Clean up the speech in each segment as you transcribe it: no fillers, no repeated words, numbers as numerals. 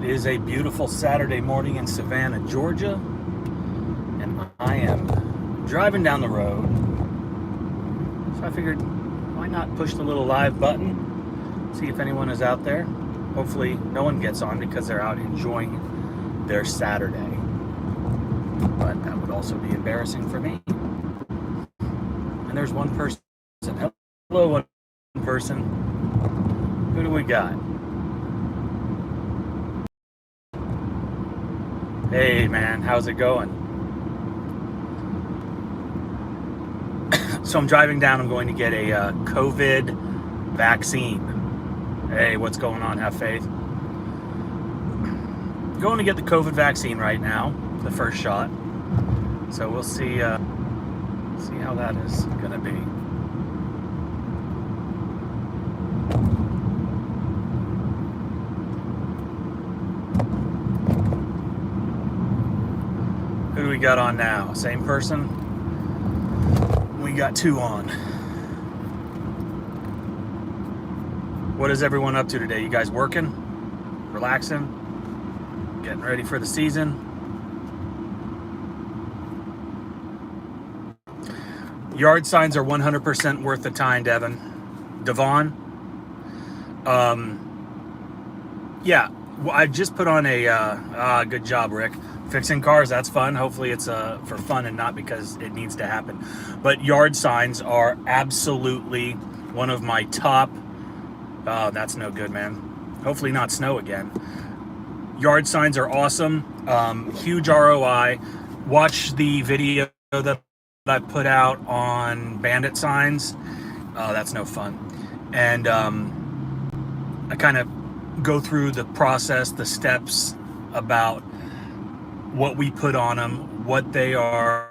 is a beautiful Saturday morning in Savannah, Georgia, and I am driving down the road. So I figured, why not push the little live button, see if anyone is out there. Hopefully no one gets on because they're out enjoying their Saturday. But that would also be embarrassing for me. And there's one person. Hello, one person. Who do we got? Hey man, how's it going? So I'm driving down, I'm going to get a COVID vaccine. Hey, what's going on? Have faith. Going to get the COVID vaccine right now, the first shot. So we'll see how that is gonna be. Who do we got on now? Same person? We got two on. What is everyone up to today? You guys working? Relaxing? Getting ready for the season? Yard signs are 100% worth the time, Devon. Yeah, well, I just put on a good job, Rick. Fixing cars, that's fun. Hopefully it's for fun and not because it needs to happen. But yard signs are absolutely one of my top. Oh, that's no good, man. Hopefully not snow again. Yard signs are awesome. Huge ROI. Watch the video that I put out on bandit signs. Oh, that's no fun. And I kind of go through the process, the steps about what we put on them, what they are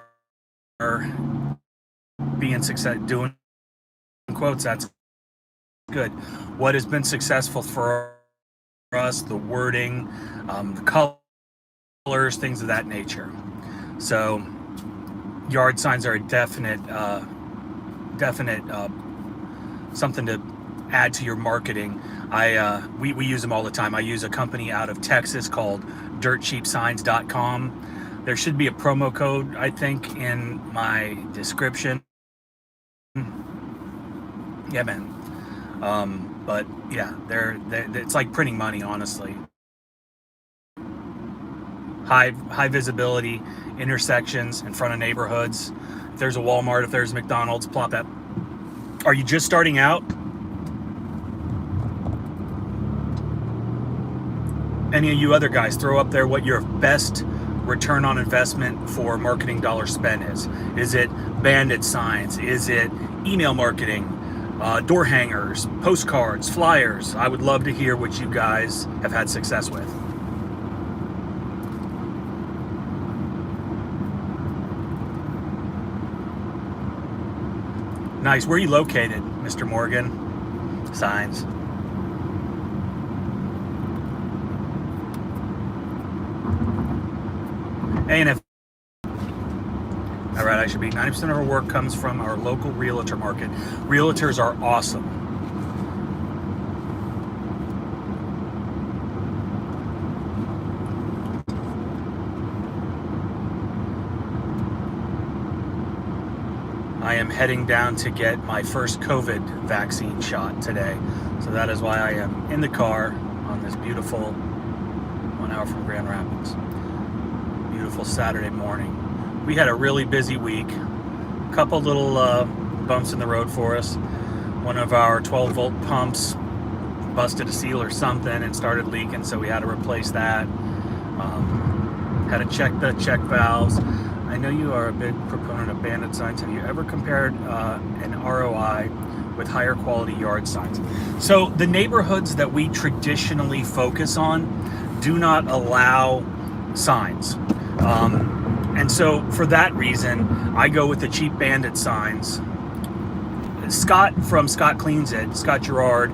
being success doing. Quotes, that's good. What has been successful for us, the wording, the colors, things of that nature. So yard signs are a definite something to add to your marketing. We use them all the time. I use a company out of Texas called dirtcheapsigns.com. There should be a promo code, I think, in my description. Yeah, man. But yeah, they're it's like printing money, honestly. High visibility intersections in front of neighborhoods. If there's a Walmart, if there's McDonald's, plop that. Are you just starting out? Any of you other guys, throw up there what your best return on investment for marketing dollar spent is. Is it bandit signs? Is it email marketing? Door hangers, postcards, flyers? I would love to hear what you guys have had success with. Nice. Where are you located, Mr. Morgan? Signs. A&F. All right, I should be. 90% of our work comes from our local realtor market. Realtors are awesome. I am heading down to get my first COVID vaccine shot today. So that is why I am in the car on this beautiful 1 hour from Grand Rapids. Beautiful Saturday morning. We had a really busy week. A couple little bumps in the road for us. One of our 12-volt pumps busted a seal or something and started leaking, so we had to replace that. Had to check the check valves. I know you are a big proponent of bandit signs. Have you ever compared an ROI with higher quality yard signs? So the neighborhoods that we traditionally focus on do not allow signs. And so for that reason, I go with the cheap bandit signs. Scott from Scott Cleans It, Scott Gerard,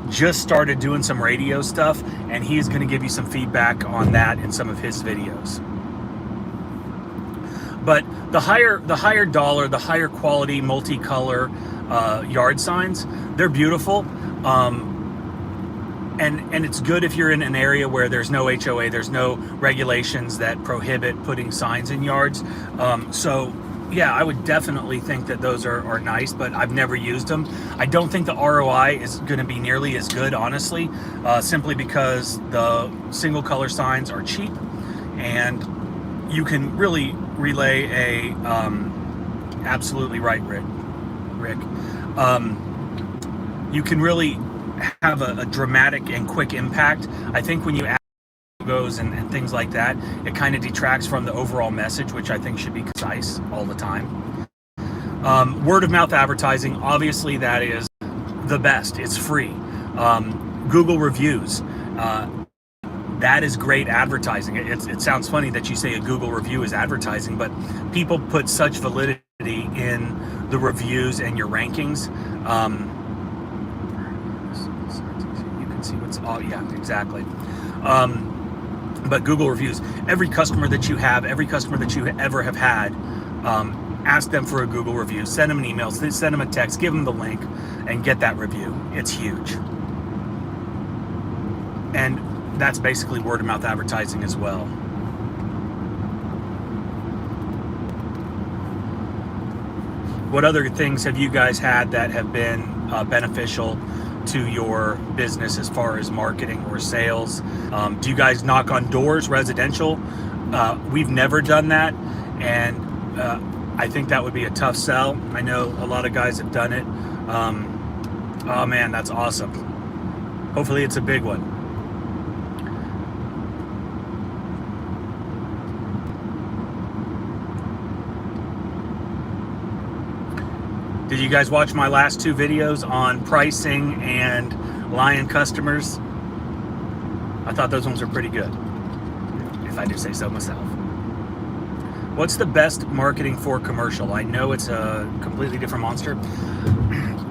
just started doing some radio stuff, and he is going to give you some feedback on that in some of his videos. But the higher dollar, the higher quality multicolor yard signs, they're beautiful. and it's good if you're in an area where there's no HOA, there's no regulations that prohibit putting signs in yards. So yeah, I would definitely think that those are nice, but I've never used them. I don't think the ROI is going to be nearly as good, honestly, simply because the single color signs are cheap, and you can really relay a absolutely right, Rick. You can really have a dramatic and quick impact. I think when you add logos and things like that, it kind of detracts from the overall message, which I think should be concise all the time. Word of mouth advertising, obviously that is the best. It's free. Google reviews, that is great advertising. It sounds funny that you say a Google review is advertising, but people put such validity in the reviews and your rankings. You can see what's, oh yeah, exactly. But Google reviews, every customer that you have, every customer that you ever have had, ask them for a Google review, send them an email, send them a text, give them the link, and get that review. It's huge. And that's basically word of mouth advertising as well. What other things have you guys had that have been beneficial to your business as far as marketing or sales? Do you guys knock on doors, residential? We've never done that, and I think that would be a tough sell. I know a lot of guys have done it. Oh man, that's awesome. Hopefully it's a big one. Did you guys watch my last two videos on pricing and lion customers? I thought those ones were pretty good, if I do say so myself. What's the best marketing for commercial? I know it's a completely different monster.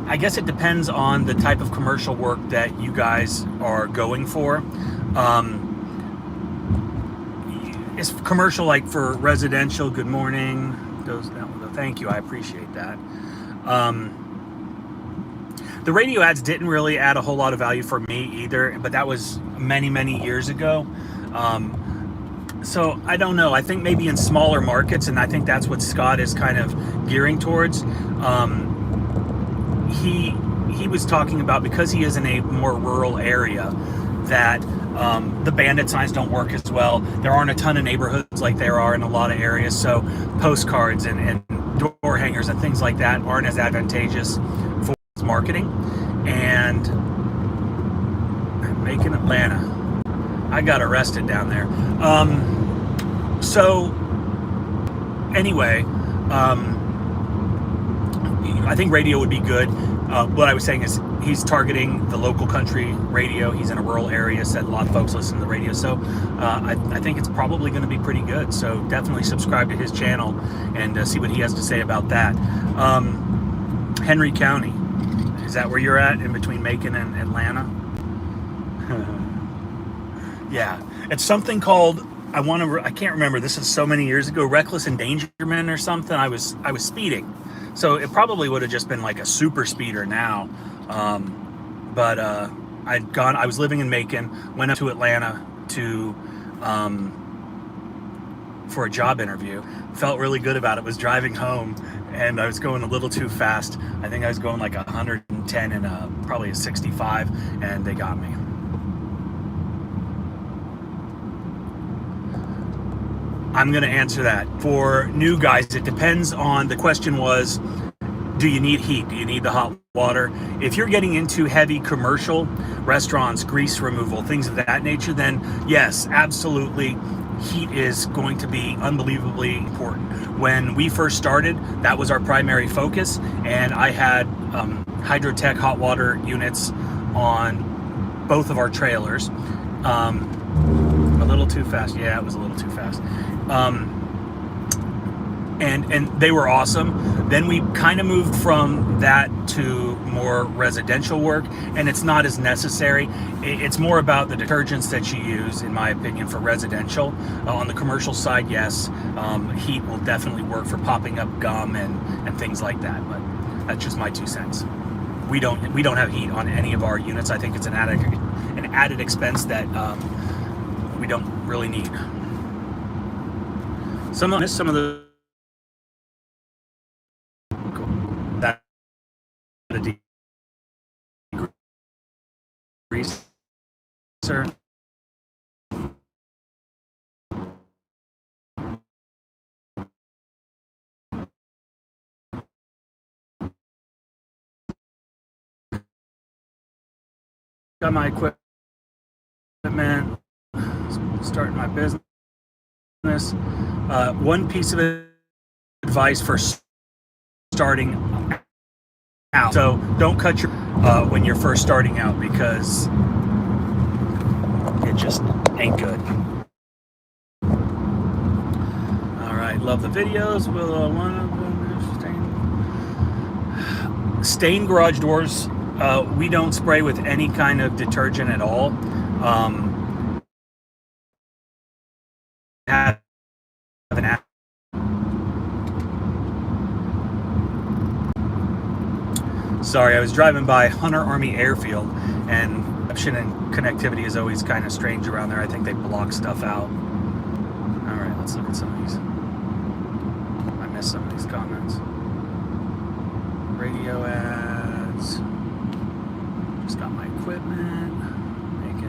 I guess it depends on the type of commercial work that you guys are going for. It's commercial like for residential, good morning, goes down. Thank you, I appreciate that. The radio ads didn't really add a whole lot of value for me either, but that was many years ago. So I don't know. I think maybe in smaller markets, and I think that's what Scott is kind of gearing towards. He was talking about, because he is in a more rural area, that the bandit signs don't work as well. There aren't a ton of neighborhoods like there are in a lot of areas, so postcards and door hangers and things like that aren't as advantageous for marketing. And Macon, Atlanta, I got arrested down there. So anyway, I think radio would be good. What I was saying is he's targeting the local country radio. He's in a rural area, said a lot of folks listen to the radio. So I think it's probably going to be pretty good. So definitely subscribe to his channel and see what he has to say about that. Henry County, is that where you're at, in between Macon and Atlanta? Yeah, it's something called, I can't remember, this is so many years ago, reckless endangerment or something. I was speeding. So it probably would have just been like a super speeder now. But I was living in Macon, went up to Atlanta for a job interview. Felt really good about it. Was driving home and I was going a little too fast. I think I was going like 110 and probably a 65, and they got me. I'm going to answer that. For new guys, it depends on, the question was, do you need heat? Do you need the hot water? If you're getting into heavy commercial, restaurants, grease removal, things of that nature, then yes, absolutely, heat is going to be unbelievably important. When we first started, that was our primary focus, and I had Hydrotech hot water units on both of our trailers. A little too fast. Yeah, it was a little too fast. And they were awesome. Then we kind of moved from that to more residential work, and it's not as necessary. It's more about the detergents that you use, in my opinion, for residential. On the commercial side, yes, heat will definitely work for popping up gum and things like that, but that's just my 2 cents. We don't have heat on any of our units. I think it's an added expense that we don't really need. Some of the that a degreaser. Got my equipment, starting my business. One piece of advice for starting out. So don't cut your when you're first starting out, because it just ain't good. All right, love the videos. Will one of them stain garage doors? We don't spray with any kind of detergent at all. Have an app. Sorry, I was driving by Hunter Army Airfield, and reception and connectivity is always kind of strange around there. I think they block stuff out. All right, let's look at some of these. I missed some of these comments. Radio ads. Just got my equipment. Make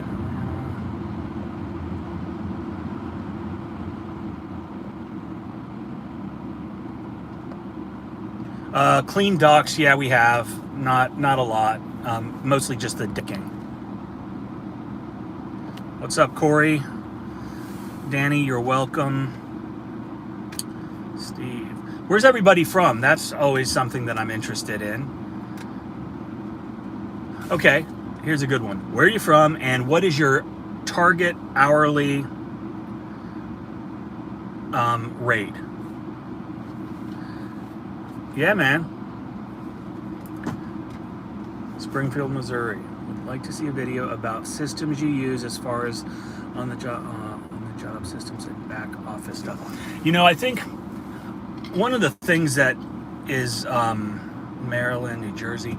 it. Clean docks, yeah, we have. Not a lot. Mostly just the decking. What's up, Corey? Danny, you're welcome. Steve. Where's everybody from? That's always something that I'm interested in. Okay, here's a good one. Where are you from, and what is your target hourly rate? Yeah, man. Springfield, Missouri. Would like to see a video about systems you use as far as on the job systems and back office stuff. You know, I think one of the things that is Maryland, New Jersey,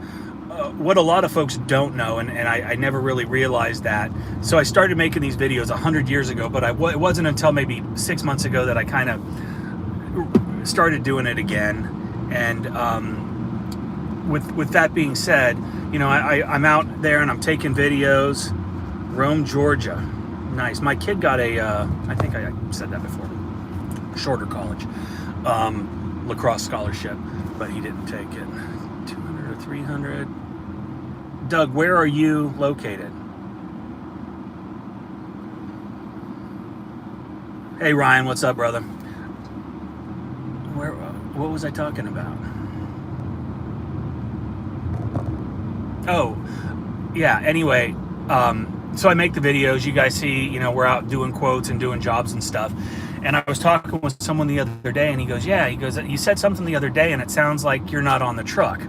what a lot of folks don't know, and I never really realized that. So I started making these videos 100 years ago, but it wasn't until maybe 6 months ago that I kind of started doing it again. And with that being said, you know, I'm out there and I'm taking videos. Rome, Georgia. Nice. My kid got I think I said that before, shorter college, lacrosse scholarship, but he didn't take it. 200 or 300. Doug, where are you located? Hey, Ryan, what's up, brother? What was I talking about? Oh, yeah, anyway, so I make the videos. You guys see, you know, we're out doing quotes and doing jobs and stuff. And I was talking with someone the other day, and he goes, you said something the other day, and it sounds like you're not on the truck.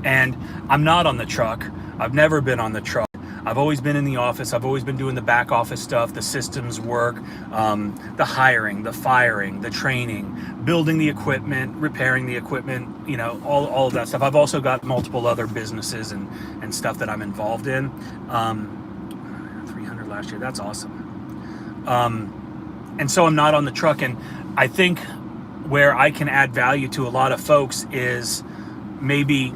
And I'm not on the truck. I've never been on the truck. I've always been in the office. I've always been doing the back office stuff, the systems work, the hiring, the firing, the training, building the equipment, repairing the equipment, you know, all of that stuff. I've also got multiple other businesses and stuff that I'm involved in. 300 last year, that's awesome. And so I'm not on the truck. And I think where I can add value to a lot of folks is maybe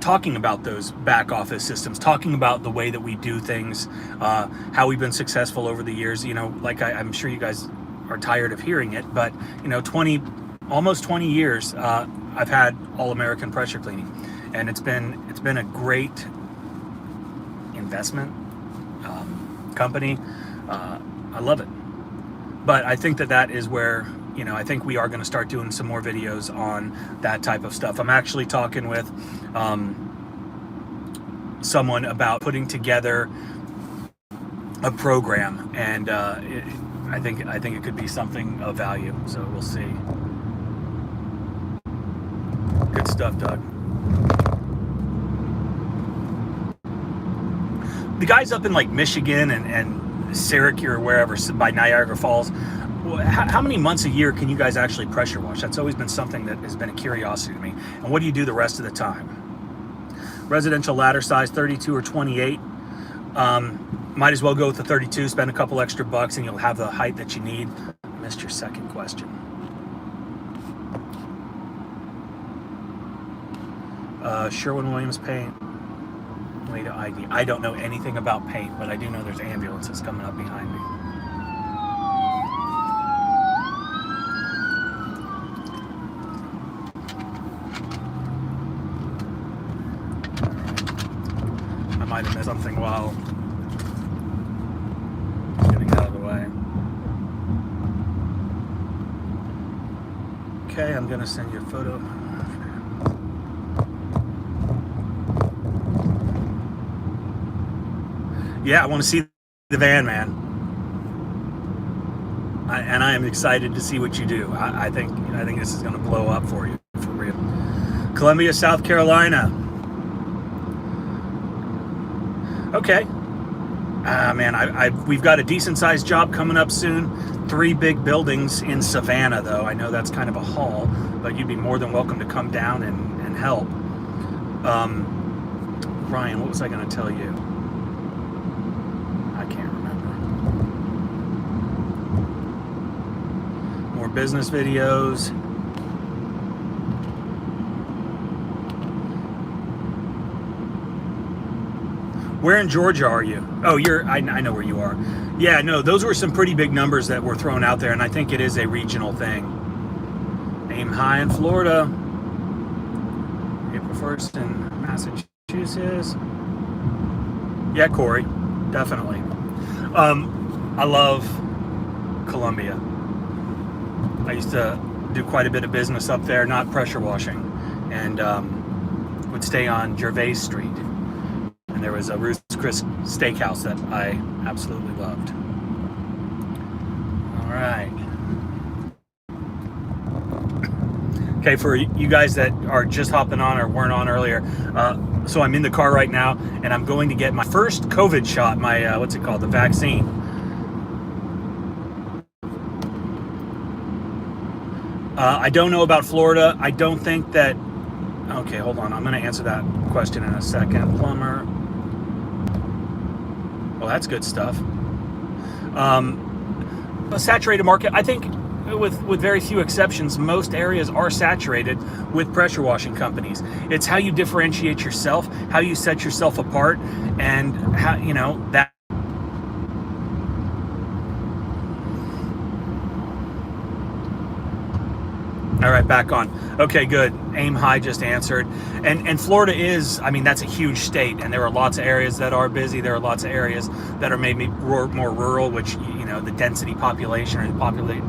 talking about those back office systems, talking about the way that we do things, how we've been successful over the years. You know, like I'm sure you guys are tired of hearing it, but you know, almost 20 years, I've had All American Pressure Cleaning, and it's been a great investment company. I love it, but I think that is where, you know, I think we are going to start doing some more videos on that type of stuff. I'm actually talking with someone about putting together a program, and I think it could be something of value. So we'll see. Good stuff, Doug. The guys up in like Michigan and Syracuse or wherever by Niagara Falls, how many months a year can you guys actually pressure wash? That's always been something that has been a curiosity to me. And what do you do the rest of the time? Residential ladder size 32 or 28. Might as well go with the 32, spend a couple extra bucks, and you'll have the height that you need. I missed your second question. Sherwin-Williams paint. Way to ID. I don't know anything about paint, but I do know there's ambulances coming up behind me. I might have missed something while getting out of the way. Okay, I'm gonna send you a photo. Yeah, I want to see the van, man. And I am excited to see what you do. I think this is going to blow up for you, for real. Columbia, South Carolina. Okay. Man, we've got a decent-sized job coming up soon. 3 big buildings in Savannah, though. I know that's kind of a haul, but you'd be more than welcome to come down and help. Ryan, what was I going to tell you? I can't remember. More business videos. Where in Georgia are you? Oh, I know where you are. Yeah, no, those were some pretty big numbers that were thrown out there, and I think it is a regional thing. Aim high in Florida. April 1st in Massachusetts. Yeah, Corey, definitely. I love Columbia. I used to do quite a bit of business up there, not pressure washing, and would stay on Gervais Street. And there was a Ruth's Chris Steakhouse that I absolutely loved. All right. Okay, for you guys that are just hopping on or weren't on earlier, so I'm in the car right now, and I'm going to get my first COVID shot, my, what's it called, the vaccine. I don't know about Florida. I don't think that, okay, hold on. I'm going to answer that question in a second. Plumber. Well, that's good stuff. A saturated market, I think, with very few exceptions, most areas are saturated with pressure washing companies. It's how you differentiate yourself, how you set yourself apart, and how, you know, that. All right, back on. Okay, good. Aim high just answered. And Florida is, I mean, that's a huge state, and there are lots of areas that are busy. There are lots of areas that are maybe more rural, which, you know, the density population or the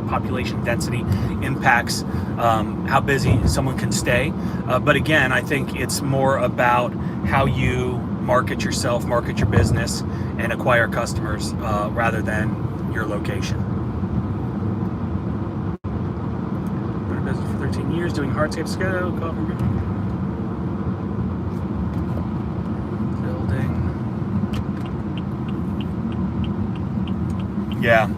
population density impacts how busy someone can stay. But again, I think it's more about how you market yourself, market your business, and acquire customers rather than your location. Business for 13 years doing hardscape scale, building. Yeah,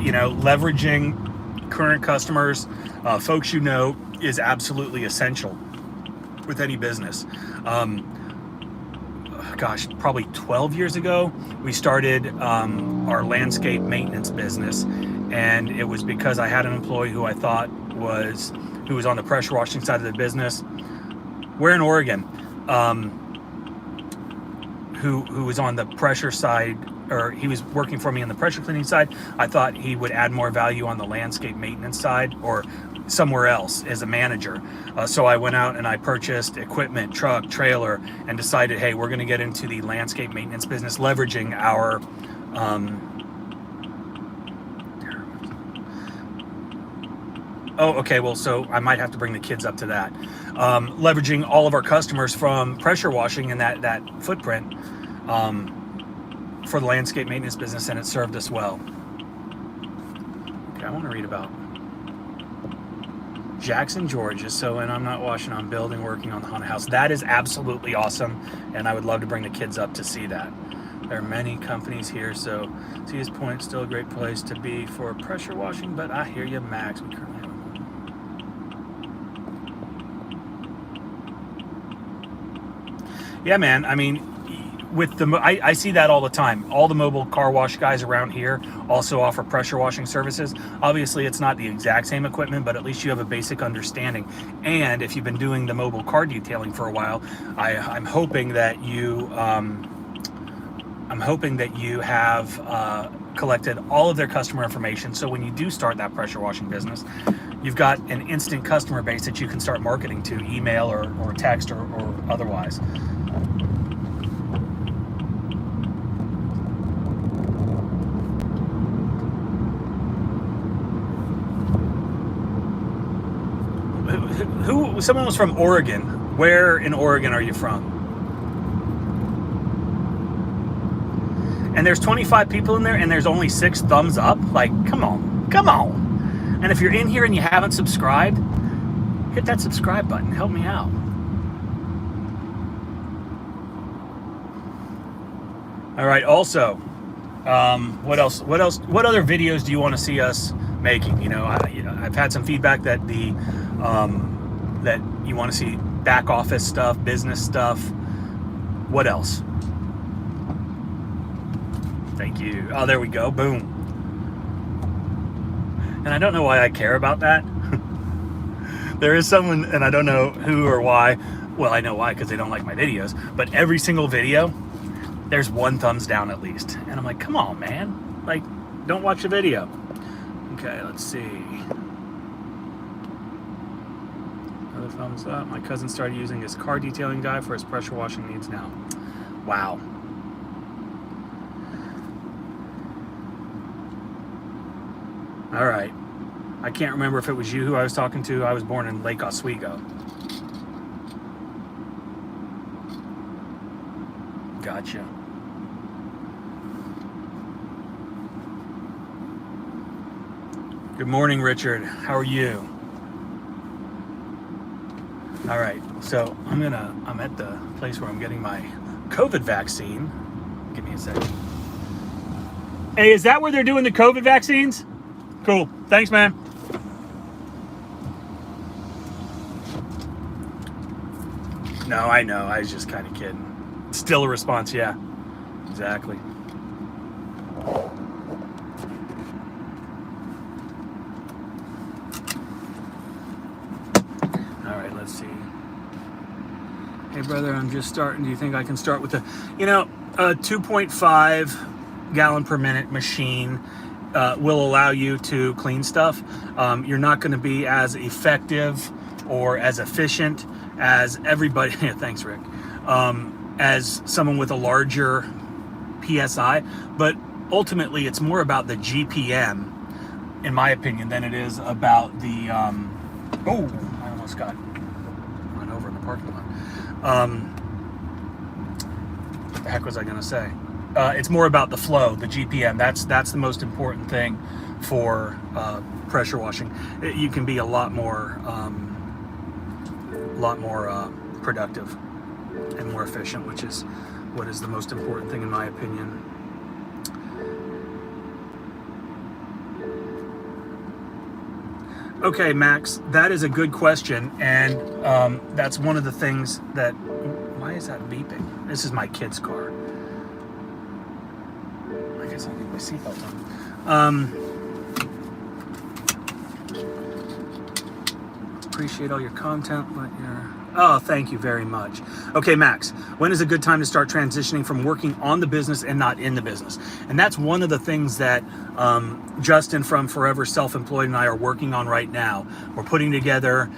you know, leveraging current customers, folks you know, is absolutely essential with any business. Gosh, probably 12 years ago, we started our landscape maintenance business, and it was because I had an employee who I thought who was on the pressure washing side of the business. We're in Oregon, who was on the pressure side, or he was working for me on the pressure cleaning side. I thought he would add more value on the landscape maintenance side or somewhere else as a manager. So I went out and I purchased equipment, truck, trailer, and decided, hey, we're going to get into the landscape maintenance business, leveraging our oh, okay, well, so I might have to bring the kids up to that. Leveraging all of our customers from pressure washing and that footprint for the landscape maintenance business, and it served us well. Okay, I want to read about Jackson, Georgia. So, and I'm not washing, I'm building, working on the haunted house. That is absolutely awesome, and I would love to bring the kids up to see that. There are many companies here, so Sears Point still a great place to be for pressure washing, but I hear you, Max. We currently have yeah, man. I mean, with the, I see that all the time. All the mobile car wash guys around here also offer pressure washing services. Obviously, it's not the exact same equipment, but at least you have a basic understanding. And if you've been doing the mobile car detailing for a while, I'm hoping that you have collected all of their customer information. So when you do start that pressure washing business, you've got an instant customer base that you can start marketing to, email or text or otherwise. Someone was from Oregon. Where in Oregon are you from? And there's 25 people in there and there's only 6 thumbs up. Like, come on. And if you're in here and you haven't subscribed, hit that subscribe button. Help me out. All right. Also, what else? What other videos do you want to see us making? I've had some feedback that that you want to see back office stuff, business stuff. What else? Thank you. Oh, there we go. Boom. And I don't know why I care about that. There is someone, and I don't know who or why. Well, I know why, because they don't like my videos. But every single video, there's 1 thumbs down at least. And I'm like, come on, man. Like, don't watch the video. Okay, let's see. Another thumbs up. My cousin started using his car detailing guy for his pressure washing needs now. Wow. All right. I can't remember if it was you who I was talking to. I was born in Lake Oswego. Gotcha. Good morning, Richard. How are you? All right. So I'm at the place where I'm getting my COVID vaccine. Give me a second. Hey, is that where they're doing the COVID vaccines? Cool. Thanks, man. No, I know. I was just kind of kidding. Still a response, yeah. Exactly. All right, let's see. Hey, brother, I'm just starting. Do you think I can start with a 2.5 gallon per minute machine will allow you to clean stuff. You're not going to be as effective or as efficient as everybody. Thanks, Rick. As someone with a larger PSI, but ultimately it's more about the GPM, in my opinion, than it is about the. Oh, I almost got run over in the parking lot. What the heck was I going to say? It's more about the flow, the GPM. That's the most important thing for pressure washing. You can be a lot more productive and more efficient, which is what is the most important thing in my opinion. Okay, Max, that is a good question, and that's one of the things that. Why is that beeping? This is my kid's car. I guess I need my seatbelt on. Appreciate all your content, but oh, thank you very much. Okay, Max, when is a good time to start transitioning from working on the business and not in the business? And that's one of the things that Justin from Forever Self-Employed and I are working on right now. We're putting together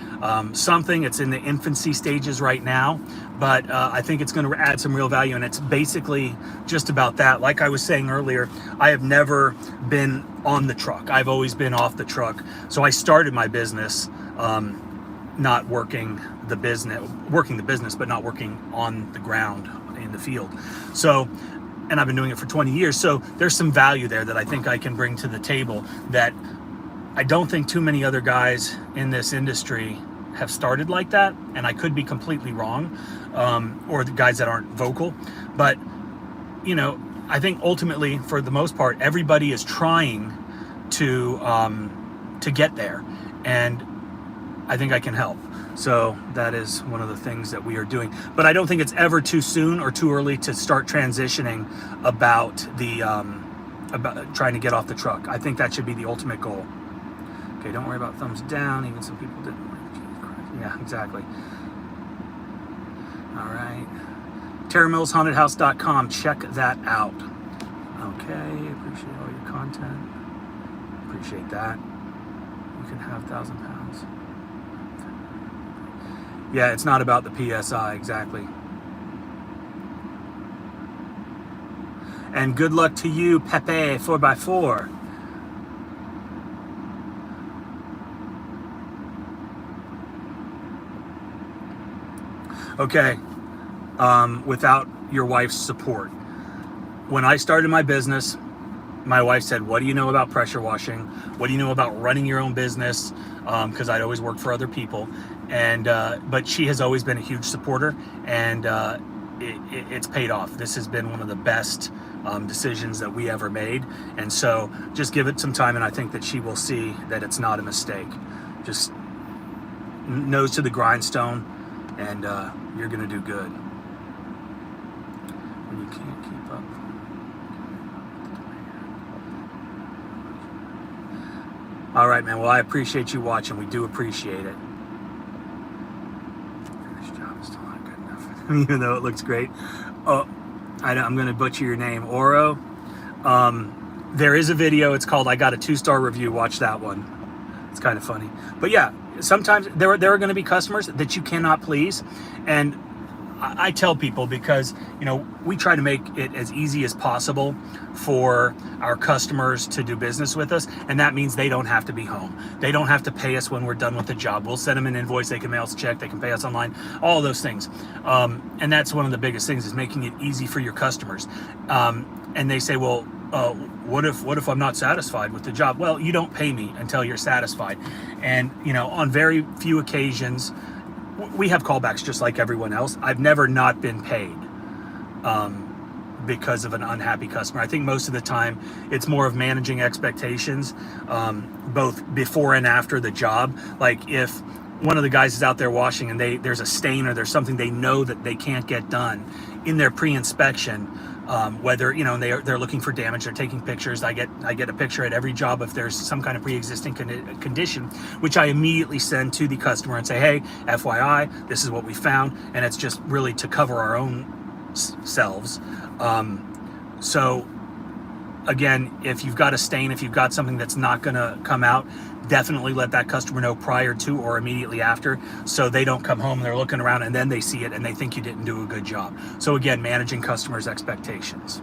something. It's in the infancy stages right now, but I think it's going to add some real value, and it's basically just about that. Like I was saying earlier, I have never been on the truck. I've always been off the truck. So I started my business not working the business, but not working on the ground in the field. So, and I've been doing it for 20 years. So there's some value there that I think I can bring to the table that I don't think too many other guys in this industry have started like that. And I could be completely wrong, or the guys that aren't vocal, but I think ultimately, for the most part, everybody is trying to get there. And I think I can help. So that is one of the things that we are doing. But I don't think it's ever too soon or too early to start transitioning about the about trying to get off the truck. I think that should be the ultimate goal. Okay, don't worry about thumbs down. Even some people didn't like Jesus Christ. Yeah, exactly. All right. TerraMillsHauntedHouse.com. Check that out. Okay, appreciate all your content. Appreciate that. You can have 1,000 pounds. Yeah, it's not about the PSI, exactly. And good luck to you, Pepe 4x4. Okay, without your wife's support. When I started my business, my wife said, what do you know about pressure washing? What do you know about running your own business? Because I'd always worked for other people. And but she has always been a huge supporter, and it's paid off. This has been one of the best decisions that we ever made. And so just give it some time, and I think that she will see that it's not a mistake. Just nose to the grindstone, and you're going to do good. When you can't keep up. All right, man. Well, I appreciate you watching. We do appreciate it. Finished job is still not good enough, even though it looks great. Oh, I'm going to butcher your name, Oro. There is a video. It's called "I Got a 2-Star Review." Watch that one. It's kind of funny. But yeah, sometimes there are going to be customers that you cannot please, and I tell people, because we try to make it as easy as possible for our customers to do business with us, and that means they don't have to be home. They don't have to pay us when we're done with the job. We'll send them an invoice, they can mail us a check, they can pay us online, all those things. And that's one of the biggest things, is making it easy for your customers. And they say, well, what if I'm not satisfied with the job? Well, you don't pay me until you're satisfied. And on very few occasions, we have callbacks just like everyone else. I've never not been paid because of an unhappy customer. I think most of the time it's more of managing expectations, both before and after the job. Like if one of the guys is out there washing and there's a stain or there's something they know that they can't get done in their pre-inspection, whether they're looking for damage, they're taking pictures. I get a picture at every job if there's some kind of pre-existing condition, which I immediately send to the customer and say, hey, FYI, this is what we found. And it's just really to cover our own selves. So again, if you've got a stain, if you've got something that's not going to come out, definitely let that customer know prior to or immediately after, so they don't come home and they're looking around and then they see it and they think you didn't do a good job. So again, managing customers' expectations.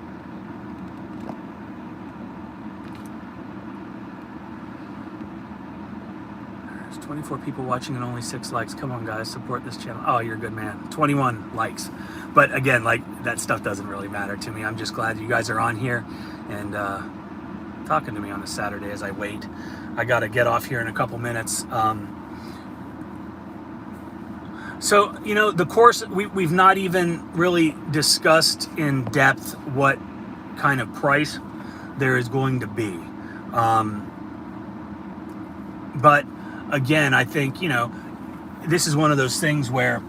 There's 24 people watching and only 6 likes. Come on, guys, support this channel. Oh, you're a good man. 21 likes. But again, like, that stuff doesn't really matter to me. I'm just glad you guys are on here and talking to me on a Saturday as I wait. I got to get off here in a couple minutes. So, the course, we've not even really discussed in depth what kind of price there is going to be. But again, I think, this is one of those things where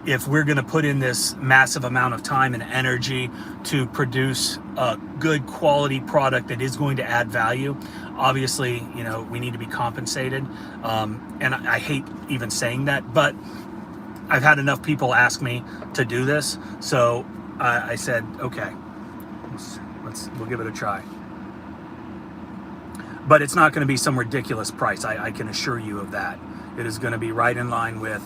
if we're going to put in this massive amount of time and energy to produce a good quality product that is going to add value, obviously, we need to be compensated. And I hate even saying that, but I've had enough people ask me to do this. So I said, okay, we'll give it a try. But it's not going to be some ridiculous price. I can assure you of that. It is going to be right in line with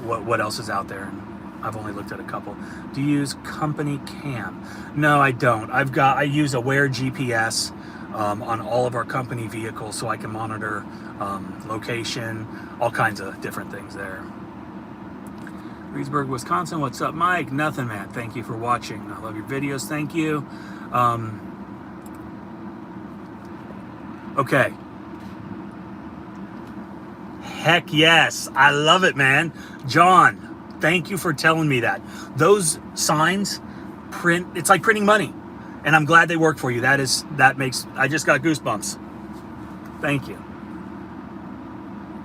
what else is out there. And I've only looked at a couple. Do you use company cam? No, I don't. I use Aware GPS on all of our company vehicles, so I can monitor location, all kinds of different things there. Reedsburg, Wisconsin. What's up, Mike? Nothing, man. Thank you for watching. I love your videos. Thank you. Okay. Heck yes. I love it, man. John, thank you for telling me that. Those signs it's like printing money. And I'm glad they work for you. I just got goosebumps. Thank you.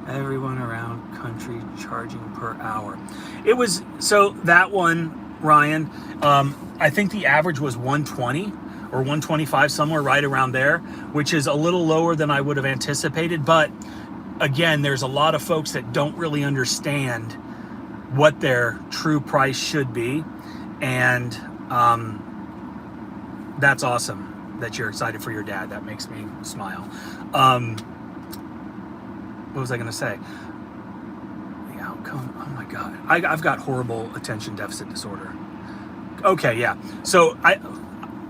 Everyone around country charging per hour. It was, so that one, Ryan, I think the average was 120 or 125, somewhere right around there, which is a little lower than I would have anticipated. But again, there's a lot of folks that don't really understand what their true price should be. And that's awesome that you're excited for your dad. That makes me smile. What was I going to say? The outcome. Oh my God. I've got horrible attention deficit disorder. Okay, yeah. So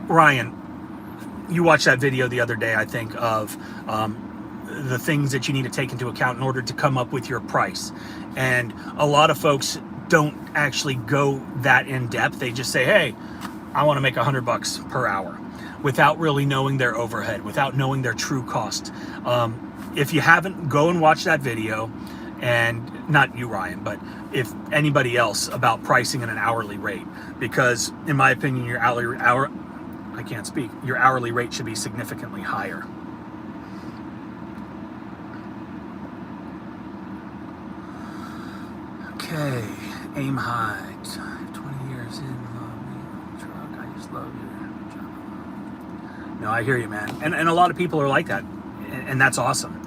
Ryan, you watched that video the other day, I think, of the things that you need to take into account in order to come up with your price. And a lot of folks don't actually go that in depth. They just say, hey, I want to make $100 per hour, without really knowing their overhead, without knowing their true cost. If you haven't, go and watch that video, and not you, Ryan, but if anybody else, about pricing at an hourly rate, because in my opinion, your your hourly rate should be significantly higher. Okay, aim high. 20 years in, love me, truck. I just love you. No, I hear you, man. And a lot of people are like that, and that's awesome.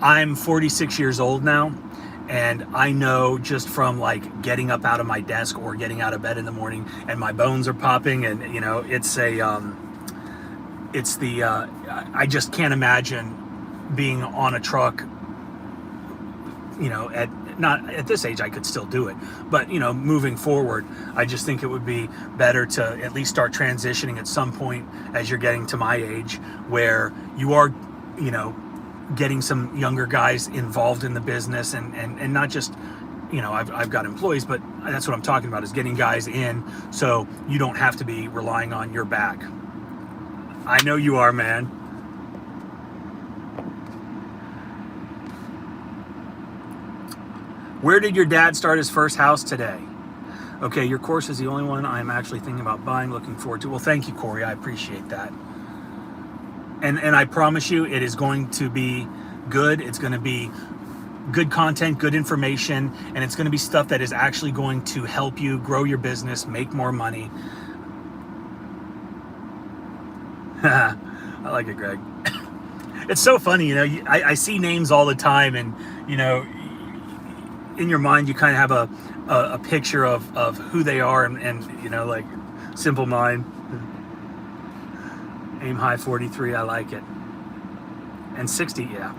I'm 46 years old now, and I know just from like getting up out of my desk or getting out of bed in the morning and my bones are popping, and I just can't imagine being on a truck, not at this age. I could still do it, but moving forward, I just think it would be better to at least start transitioning at some point as you're getting to my age, where you are, getting some younger guys involved in the business, and not just, I've got employees, but that's what I'm talking about, is getting guys in so you don't have to be relying on your back. I know you are, man. Where did your dad start his first house today? Okay, your course is the only one I'm actually thinking about buying, looking forward to. Well, thank you, Corey. I appreciate that. And I promise you, it is going to be good. It's going to be good content, good information, and it's going to be stuff that is actually going to help you grow your business, make more money. I like it, Greg. It's so funny, I see names all the time, and, in your mind, you kind of have a picture of who they are, and like Simple Mind. Aim high 43, I like it. And 60, yeah.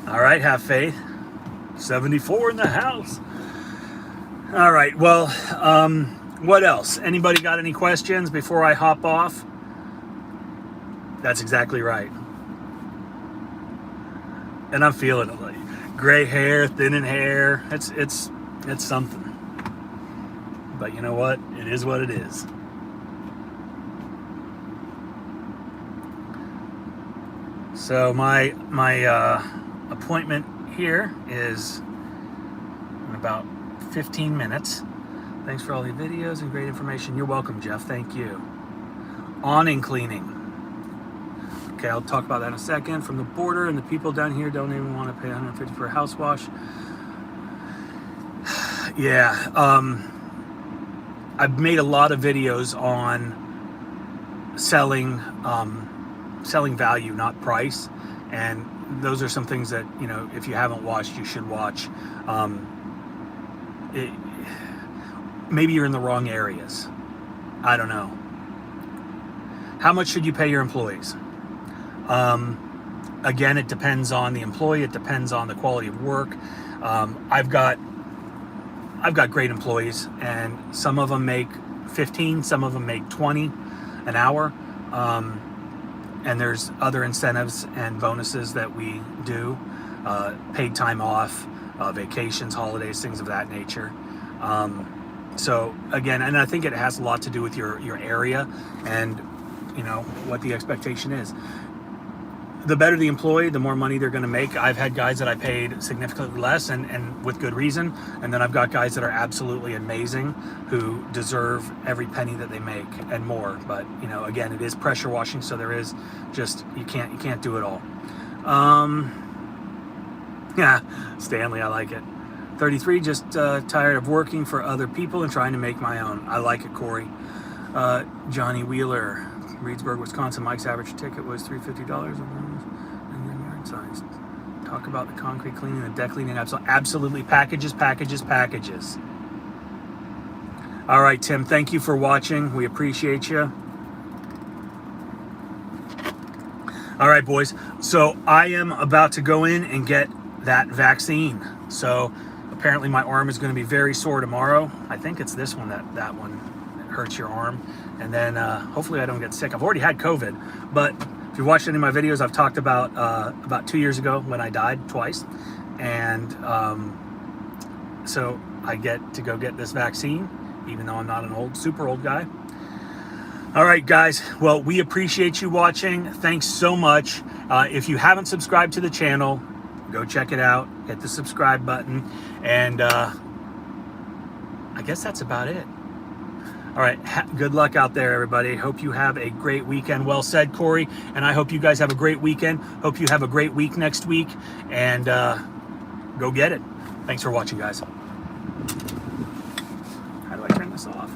All right, have faith. 74 in the house. All right, well, what else? Anybody got any questions before I hop off? That's exactly right. And I'm feeling it, like gray hair, thinning hair. It's something. But you know what? It is what it is. So my appointment here is in about 15 minutes. Thanks for all the videos and great information. You're welcome, Jeff. Thank you. Awning cleaning. Okay, I'll talk about that in a second. From the border, and the people down here don't even want to pay $150 for a house wash. Yeah. I've made a lot of videos on selling value, not price, and those are some things that if you haven't watched, you should watch. Maybe you're in the wrong areas. I don't know. How much should you pay your employees? Again, it depends on the employee. It depends on the quality of work. I've got great employees, and some of them make 15, some of them make 20 an hour. And there's other incentives and bonuses that we do, paid time off, vacations, holidays, things of that nature. So again, and I think it has a lot to do with your area and what the expectation is. the better the employee, the more money they're going to make. I've had guys that I paid significantly less, and with good reason. And then I've got guys that are absolutely amazing who deserve every penny that they make and more. But, you know, again, it is pressure washing, so there is just, you can't do it all. Yeah, Stanley, I like it. 33, just tired of working for other people and trying to make my own. I like it, Corey. Johnny Wheeler, Reedsburg, Wisconsin. Mike's average ticket was $350. And then yard signs. Talk about the concrete cleaning, the deck cleaning. Absolutely. Packages. All right, Tim, thank you for watching. We appreciate you. All right, boys. So I am about to go in and get that vaccine. So apparently my arm is going to be very sore tomorrow. I think it's this one, that one that hurts your arm. And then hopefully I don't get sick. I've already had COVID, but if you watched any of my videos, I've talked about 2 years ago when I died twice. And so I get to go get this vaccine, even though I'm not an super old guy. All right, guys. Well, we appreciate you watching. Thanks so much. If you haven't subscribed to the channel, go check it out. Hit the subscribe button. And I guess that's about it. All right. Good luck out there, everybody. Hope you have a great weekend. Well said, Corey. And I hope you guys have a great weekend. Hope you have a great week next week. And go get it. Thanks for watching, guys. How do I turn this off?